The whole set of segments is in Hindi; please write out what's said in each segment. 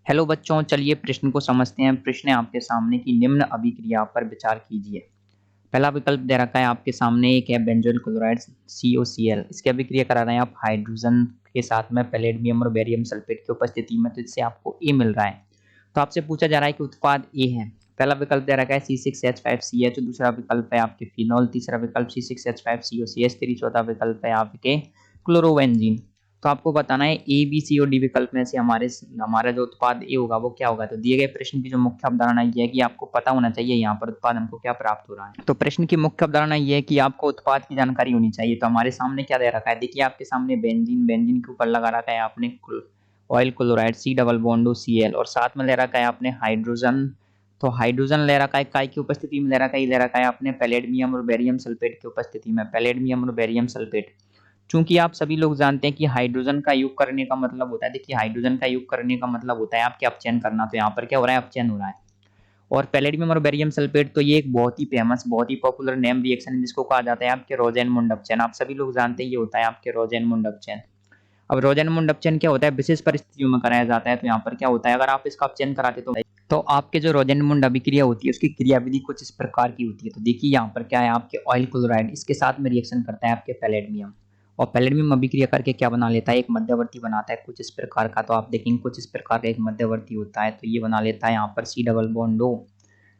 हेलो बच्चों, चलिए प्रश्न को समझते हैं। प्रश्न है आपके सामने कि निम्न अभिक्रिया पर विचार कीजिए। पहला विकल्प दे रखा है आपके सामने, एक है बेंजोइल क्लोराइड COCl। इसकी अभिक्रिया करा रहे हैं आप हाइड्रोजन के साथ में पैलेडियम और बेरियम सल्फेट की उपस्थिति में, तो इससे आपको ए मिल रहा है। तो आपसे पूछा जा रहा है कि उत्पाद ए है। पहला विकल्प दे रखा है C6H5CH, दूसरा विकल्प है आपके फिनॉल, तीसरा विकल्प C6H5COCH, चौथा विकल्प है आपके क्लोरोवेंजीन। तो आपको बताना है ए, बी, सी और डी विकल्प में से हमारा जो उत्पाद ए होगा वो क्या होगा। तो दिए गए प्रश्न की जो मुख्य अवधारणा ये है कि आपको पता होना चाहिए यहाँ पर उत्पाद हमको क्या प्राप्त हो रहा है। तो प्रश्न की मुख्य अवधारणा ये है कि आपको उत्पाद की जानकारी होनी चाहिए। तो हमारे सामने क्या दे रखा है, देखिए आपके सामने बेंजीन के ऊपर लगा रखा है आपने oil chloride C double bond Cl, और साथ में ले रखा है आपने हाइड्रोजन। तो हाइड्रोजन ले रखा है काय की उपस्थिति में, ले रखा है ले रखा है आपने पैलेडियम और बेरियम सल्फेट की उपस्थिति में, पैलेडियम और बेरियम सल्फेट। चूंकि आप सभी लोग जानते हैं कि हाइड्रोजन का योग करने का मतलब होता है, देखिए हाइड्रोजन का योग करने का मतलब होता है आपके अपचयन करना। तो यहाँ पर क्या हो रहा है, अपचयन हो रहा है। और पैलेडियम और बेरियम सल्फेट, तो ये एक बहुत ही फेमस, बहुत ही पॉपुलर नेम रिएक्शन है जिसको कहा जाता है आपके रोजेनमुंड अपचयन। आप सभी लोग जानते हैं ये होता है आपके रोजेनमुंड अपचयन। अब रोजेनमुंड अपचयन क्या होता है, विशेष परिस्थितियों में कराया जाता है। तो यहाँ पर क्या होता है, अगर आप इसका अपचयन कराते तो आपके जो रोजेनमुंड अभिक्रिया होती है उसकी क्रियाविधि कुछ इस प्रकार की होती है। तो देखिए यहाँ पर क्या है, आपके ऑयल क्लोराइड इसके साथ में रिएक्शन करता है आपके पैलेडियम, और पैलेडियम अभिक्रिया करके क्या बना लेता है, एक मध्यवर्ती बनाता है कुछ इस प्रकार का। तो आप देखेंगे कुछ इस प्रकार का एक मध्यवर्ती होता है। तो ये बना लेता है यहाँ पर C डबल बॉन्ड O,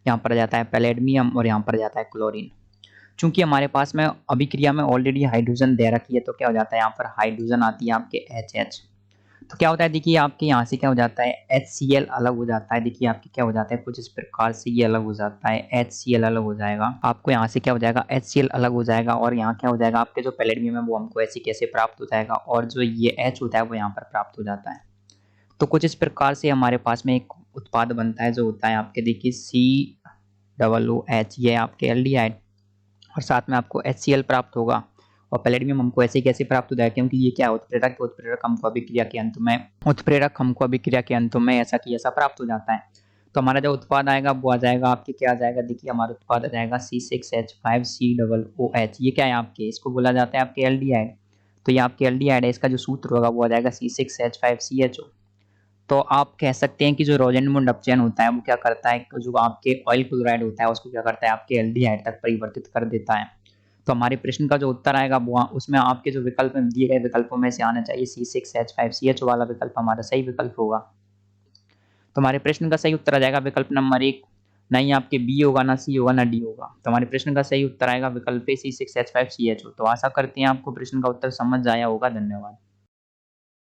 यहाँ पर जाता है पैलेडियम और यहाँ पर जाता है क्लोरीन। चूंकि हमारे पास में अभिक्रिया में ऑलरेडी हाइड्रोजन दे रखी है, तो क्या हो जाता है, यहाँ पर हाइड्रोजन आती है आपके HH। तो क्या होता है, देखिए आपके यहाँ से क्या हो जाता है, HCl अलग हो जाता है। देखिए आपके क्या हो जाता है, कुछ इस प्रकार से ये अलग हो जाता है, HCl अलग हो जाएगा। आपको यहाँ से क्या हो जाएगा, HCl अलग हो जाएगा, और यहाँ क्या हो जाएगा, आपके जो पैलेडियम है वो हमको ऐसे कैसे प्राप्त हो जाएगा, और जो ये H होता है वो यहाँ पर प्राप्त हो जाता है। तो कुछ इस प्रकार से हमारे पास में एक उत्पाद बनता है जो होता है आपके, देखिए COOH, ये आपके एल्डिहाइड, और साथ में आपको HCl प्राप्त होगा। और पैलेडियम हमको ऐसे कैसे प्राप्त होता है, क्योंकि ये क्या उत्प्रेरक हमको अभिक्रिया के अंत में ऐसा की ऐसा प्राप्त हो जाता है। तो हमारा जो उत्पाद आएगा वो आ जाएगा आपके, क्या आ जाएगा, देखिए हमारा उत्पाद आ जाएगा C6H5COOH। ये क्या है आपके, इसको बोला जाता है आपके एल्डिहाइड। तो ये आपके एल्डिहाइड है, इसका जो सूत्र होगा वो आ जाएगा C6H5CHO। तो आप कह सकते हैं कि जो रोजेनमुंड अपचयन होता है वो क्या करता है, जो आपके ऑयल क्लोराइड होता है उसको क्या करता है, आपके एल्डिहाइड तक परिवर्तित कर देता है। तो हमारे प्रश्न का जो उत्तर आएगा वो उसमें आपके जो विकल्प में दिए गए विकल्पों में से आना चाहिए C6H5CH वाला विकल्प हमारा सही विकल्प होगा। तो हमारे प्रश्न का सही उत्तर आ जाएगा विकल्प नंबर 1। नहीं आपके बी होगा, ना सी होगा, ना डी होगा। तो हमारे प्रश्न का सही उत्तर आएगा विकल्प C6H5CHO। तो आशा करते हैं आपको प्रश्न का उत्तर समझ आया होगा। धन्यवाद।